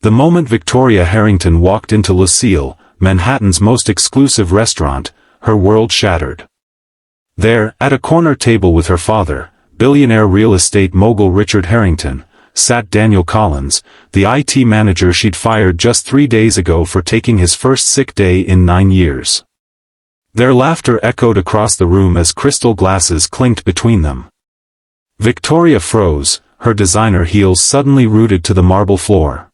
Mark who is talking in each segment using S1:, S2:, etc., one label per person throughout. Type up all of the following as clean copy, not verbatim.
S1: The moment Victoria Harrington walked into Lucille, Manhattan's most exclusive restaurant, her world shattered. There, at a corner table with her father, billionaire real estate mogul Richard Harrington, sat Daniel Collins, the IT manager she'd fired just 3 days ago for taking his first sick day in 9 years. Their laughter echoed across the room as crystal glasses clinked between them. Victoria froze, her designer heels suddenly rooted to the marble floor.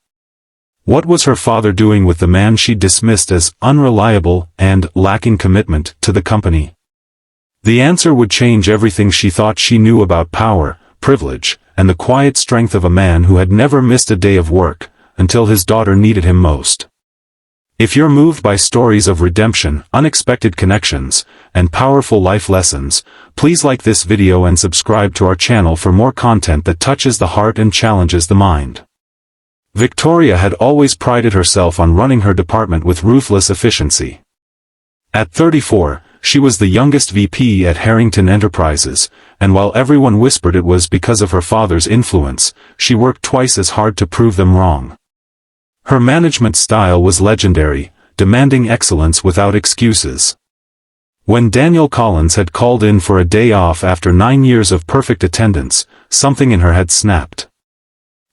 S1: What was her father doing with the man she dismissed as unreliable and lacking commitment to the company? The answer would change everything she thought she knew about power, privilege, and the quiet strength of a man who had never missed a day of work, until his daughter needed him most. If you're moved by stories of redemption, unexpected connections, and powerful life lessons, please like this video and subscribe to our channel for more content that touches the heart and challenges the mind. Victoria had always prided herself on running her department with ruthless efficiency. At 34, she was the youngest VP at Harrington Enterprises, and while everyone whispered it was because of her father's influence, she worked twice as hard to prove them wrong. Her management style was legendary, demanding excellence without excuses. When Daniel Collins had called in for a day off after 9 years of perfect attendance, something in her had snapped.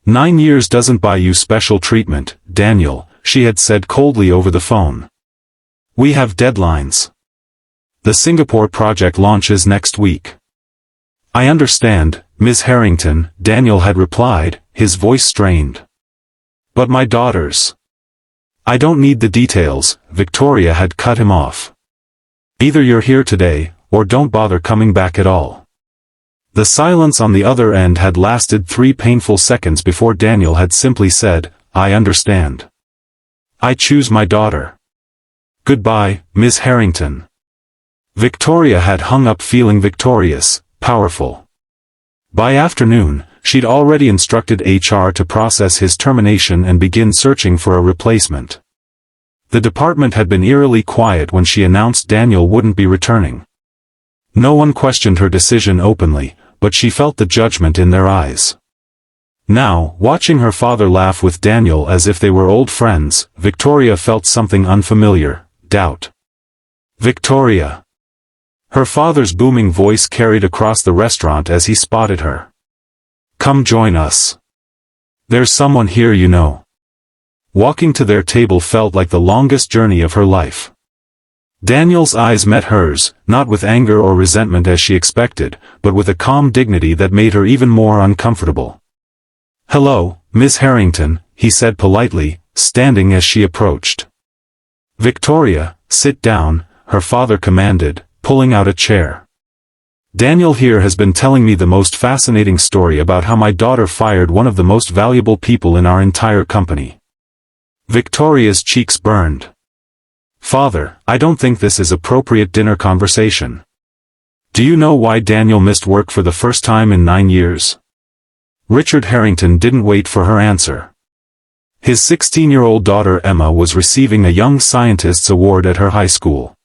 S1: 9 years doesn't buy you special treatment, Daniel, she had said coldly over the phone. We have deadlines. The Singapore project launches next week. I understand, Ms. Harrington, Daniel had replied, his voice strained. But my daughters. I don't need the details, Victoria had cut him off. Either you're here today, or don't bother coming back at all. The silence on the other end had lasted 3 painful seconds before Daniel had simply said, I understand. I choose my daughter. Goodbye, Ms. Harrington. Victoria had hung up feeling victorious, powerful. By afternoon, she'd already instructed HR to process his termination and begin searching for a replacement. The department had been eerily quiet when she announced Daniel wouldn't be returning. No one questioned her decision openly, but she felt the judgment in their eyes. Now, watching her father laugh with Daniel as if they were old friends, Victoria felt something unfamiliar, doubt. Victoria. Her father's booming voice carried across the restaurant as he spotted her. Come join us. There's someone here you know. Walking to their table felt like the longest journey of her life. Daniel's eyes met hers, not with anger or resentment as she expected, but with a calm dignity that made her even more uncomfortable. Hello, Miss Harrington, he said politely, standing as she approached. Victoria, sit down, her father commanded, pulling out a chair. Daniel here has been telling me the most fascinating story about how my daughter fired one of the most valuable people in our entire company. Victoria's cheeks burned. Father, I don't think this is appropriate dinner conversation. Do you know why Daniel missed work for the first time in 9 years? Richard Harrington didn't wait for her answer. His 16-year-old daughter Emma was receiving a Young Scientist's Award at her high school.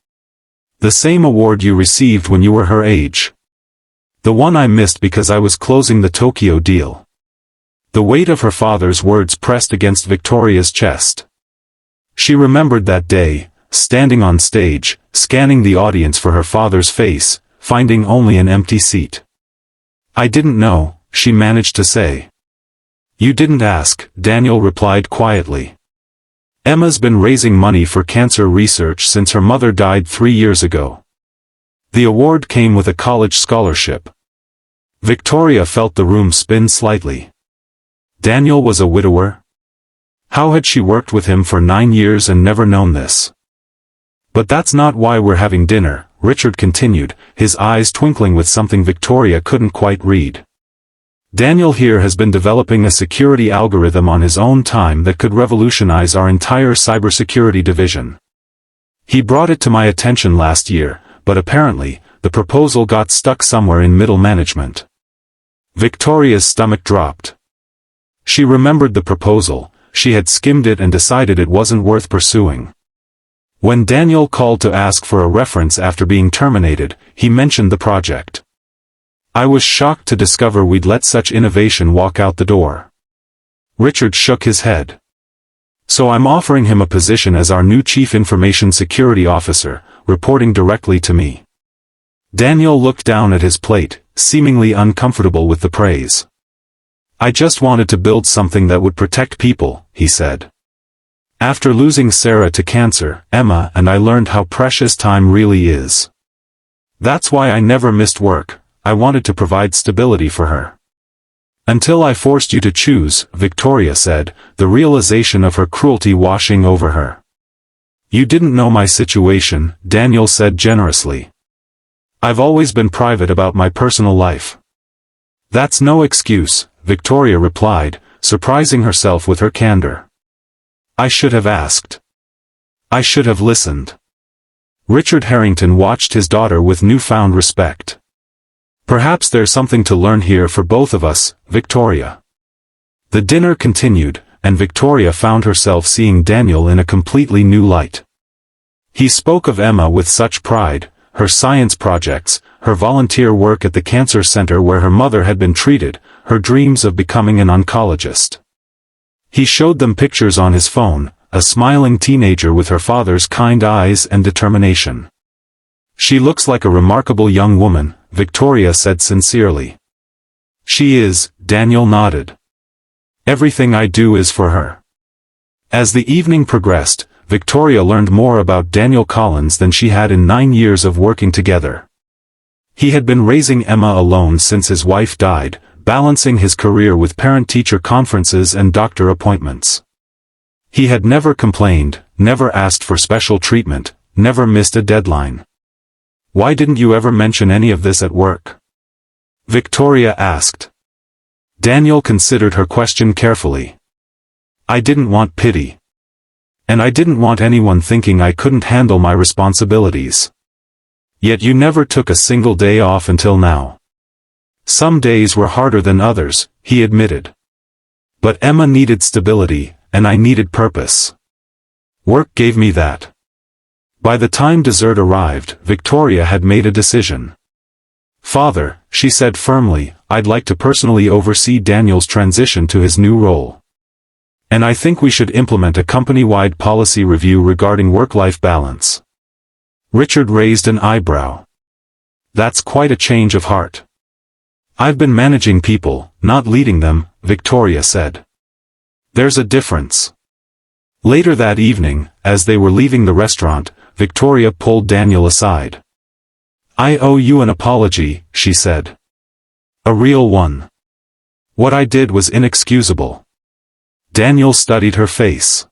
S1: The same award you received when you were her age. The one I missed because I was closing the Tokyo deal. The weight of her father's words pressed against Victoria's chest. She remembered that day, standing on stage, scanning the audience for her father's face, finding only an empty seat. I didn't know, she managed to say. You didn't ask, Daniel replied quietly. Emma's been raising money for cancer research since her mother died 3 years ago. The award came with a college scholarship. Victoria felt the room spin slightly. Daniel was a widower? How had she worked with him for 9 years and never known this? But that's not why we're having dinner, Richard continued, his eyes twinkling with something Victoria couldn't quite read. Daniel here has been developing a security algorithm on his own time that could revolutionize our entire cybersecurity division. He brought it to my attention last year, but apparently, the proposal got stuck somewhere in middle management. Victoria's stomach dropped. She remembered the proposal, she had skimmed it and decided it wasn't worth pursuing. When Daniel called to ask for a reference after being terminated, he mentioned the project. I was shocked to discover we'd let such innovation walk out the door. Richard shook his head. So I'm offering him a position as our new Chief Information Security Officer, reporting directly to me. Daniel looked down at his plate, seemingly uncomfortable with the praise. I just wanted to build something that would protect people, he said. After losing Sarah to cancer, Emma and I learned how precious time really is. That's why I never missed work. I wanted to provide stability for her. Until I forced you to choose, Victoria said, the realization of her cruelty washing over her. You didn't know my situation, Daniel said generously. I've always been private about my personal life. That's no excuse, Victoria replied, surprising herself with her candor. I should have asked. I should have listened. Richard Harrington watched his daughter with newfound respect. Perhaps there's something to learn here for both of us, Victoria. The dinner continued, and Victoria found herself seeing Daniel in a completely new light. He spoke of Emma with such pride, her science projects, her volunteer work at the cancer center where her mother had been treated, her dreams of becoming an oncologist. He showed them pictures on his phone, a smiling teenager with her father's kind eyes and determination. She looks like a remarkable young woman, Victoria said sincerely. She is, Daniel nodded. Everything I do is for her. As the evening progressed, Victoria learned more about Daniel Collins than she had in 9 years of working together. He had been raising Emma alone since his wife died, balancing his career with parent-teacher conferences and doctor appointments. He had never complained, never asked for special treatment, never missed a deadline. Why didn't you ever mention any of this at work? Victoria asked. Daniel considered her question carefully. I didn't want pity. And I didn't want anyone thinking I couldn't handle my responsibilities. Yet you never took a single day off until now. Some days were harder than others, he admitted. But Emma needed stability, and I needed purpose. Work gave me that. By the time dessert arrived, Victoria had made a decision. Father, she said firmly, I'd like to personally oversee Daniel's transition to his new role. And I think we should implement a company-wide policy review regarding work-life balance. Richard raised an eyebrow. That's quite a change of heart. I've been managing people, not leading them, Victoria said. There's a difference. Later that evening, as they were leaving the restaurant, Victoria pulled Daniel aside. I owe you an apology, she said. A real one. What I did was inexcusable. Daniel studied her face.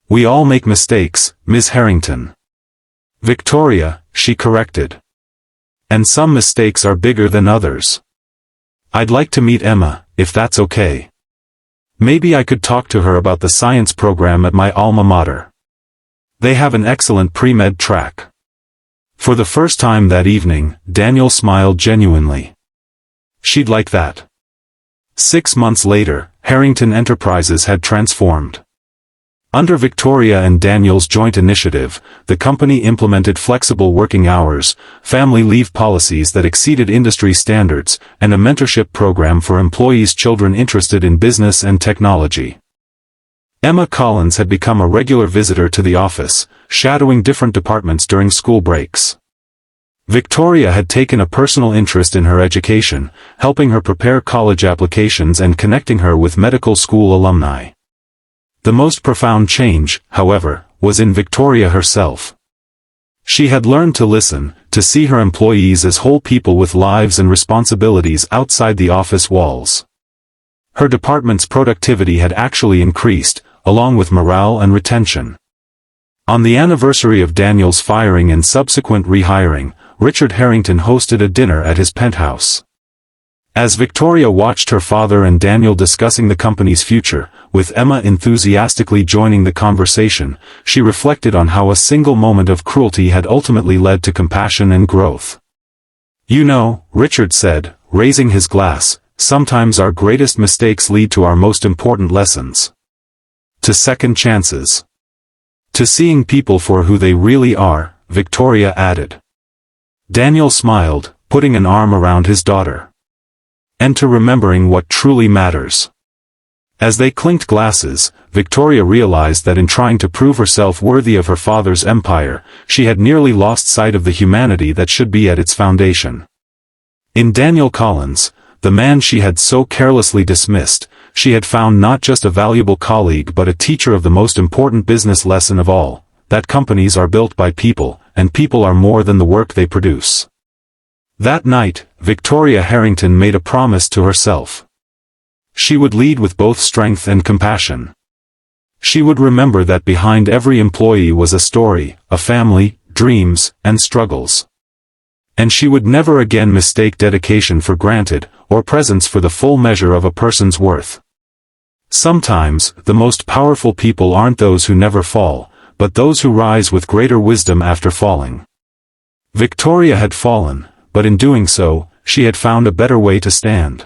S1: We all make mistakes, Ms. Harrington. Victoria, she corrected. And some mistakes are bigger than others. I'd like to meet Emma, if that's okay. Maybe I could talk to her about the science program at my alma mater. They have an excellent pre-med track. For the first time that evening, Daniel smiled genuinely. She'd like that. 6 months later, Harrington Enterprises had transformed. Under Victoria and Daniel's joint initiative, the company implemented flexible working hours, family leave policies that exceeded industry standards, and a mentorship program for employees' children interested in business and technology. Emma Collins had become a regular visitor to the office, shadowing different departments during school breaks. Victoria had taken a personal interest in her education, helping her prepare college applications and connecting her with medical school alumni. The most profound change, however, was in Victoria herself. She had learned to listen, to see her employees as whole people with lives and responsibilities outside the office walls. Her department's productivity had actually increased, along with morale and retention. On the anniversary of Daniel's firing and subsequent rehiring, Richard Harrington hosted a dinner at his penthouse. As Victoria watched her father and Daniel discussing the company's future, with Emma enthusiastically joining the conversation, she reflected on how a single moment of cruelty had ultimately led to compassion and growth. You know, Richard said, raising his glass, sometimes our greatest mistakes lead to our most important lessons. To second chances. To seeing people for who they really are, Victoria added. Daniel smiled, putting an arm around his daughter. And to remembering what truly matters. As they clinked glasses, Victoria realized that in trying to prove herself worthy of her father's empire, she had nearly lost sight of the humanity that should be at its foundation. In Daniel Collins, the man she had so carelessly dismissed, she had found not just a valuable colleague but a teacher of the most important business lesson of all, that companies are built by people, and people are more than the work they produce. That night, Victoria Harrington made a promise to herself. She would lead with both strength and compassion. She would remember that behind every employee was a story, a family, dreams, and struggles. And she would never again mistake dedication for granted, or presence for the full measure of a person's worth. Sometimes, the most powerful people aren't those who never fall, but those who rise with greater wisdom after falling. Victoria had fallen, but in doing so, she had found a better way to stand.